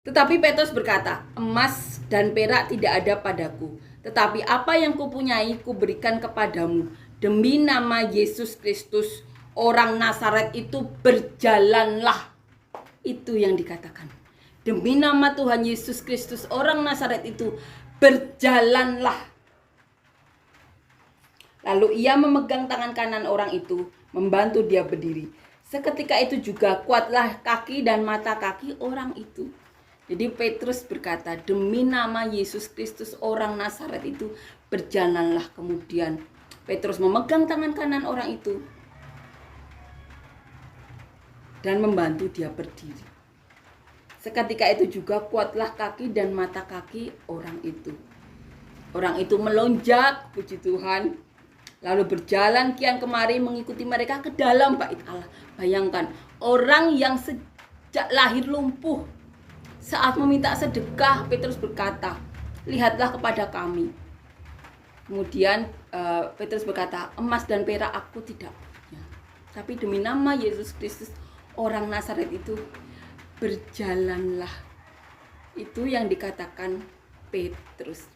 Tetapi Petrus berkata, emas dan perak tidak ada padaku, tetapi apa yang kupunyai kuberikan kepadamu. Demi nama Yesus Kristus, orang Nazaret itu berjalanlah. Itu yang dikatakan. Demi nama Tuhan Yesus Kristus, orang Nazaret itu berjalanlah. Lalu ia memegang tangan kanan orang itu, membantu dia berdiri. Seketika itu juga kuatlah kaki dan mata kaki orang itu. Jadi Petrus berkata, demi nama Yesus Kristus orang Nazaret itu berjalanlah. Kemudian Petrus memegang tangan kanan orang itu dan membantu dia berdiri. Seketika itu juga kuatlah kaki dan mata kaki orang itu. Orang itu melonjak, puji Tuhan, lalu berjalan kian kemari mengikuti mereka ke dalam bait Allah. Bayangkan, orang yang sejak lahir lumpuh, saat meminta sedekah, Petrus berkata, lihatlah kepada kami. Kemudian Petrus berkata, emas dan perak aku tidak punya, tapi demi nama Yesus Kristus orang Nazaret itu berjalanlah. Itu yang dikatakan Petrus.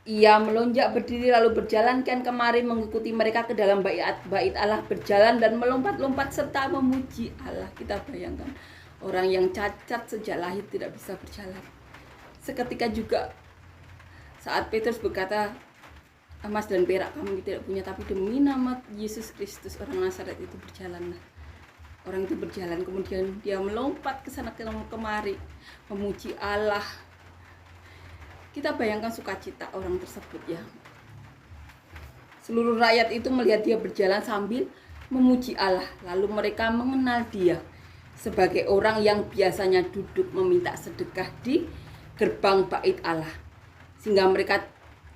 Ia melonjak berdiri lalu berjalan kian kemari mengikuti mereka ke dalam bait Allah, berjalan dan melompat-lompat serta memuji Allah. Kita bayangkan, orang yang cacat sejak lahir tidak bisa berjalan. Seketika juga saat Petrus berkata, emas dan perak kami tidak punya, tapi demi nama Yesus Kristus orang Nazaret itu berjalanlah. Orang itu berjalan, kemudian dia melompat ke sana kemari memuji Allah. Kita bayangkan sukacita orang tersebut ya. Seluruh rakyat itu melihat dia berjalan sambil memuji Allah. Lalu mereka mengenal dia sebagai orang yang biasanya duduk meminta sedekah di gerbang bait Allah. Sehingga mereka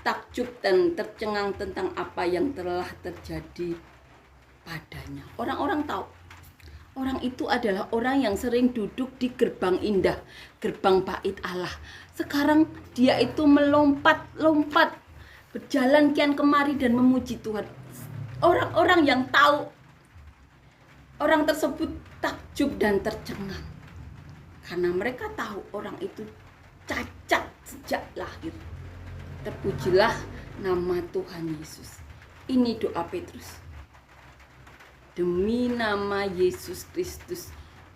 takjub dan tercengang tentang apa yang telah terjadi padanya. Orang-orang tahu, orang itu adalah orang yang sering duduk di gerbang indah, gerbang bait Allah. Sekarang dia itu melompat-lompat, berjalan kian kemari dan memuji Tuhan. Orang-orang yang tahu, orang tersebut takjub dan tercengang. Karena mereka tahu orang itu cacat sejak lahir. Terpujilah nama Tuhan Yesus. Ini doa Petrus. Demi nama Yesus Kristus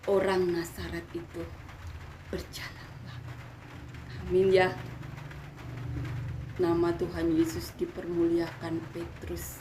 orang Nazaret itu berjalanlah. Amin ya. Nama Tuhan Yesus dipermuliakan. Petrus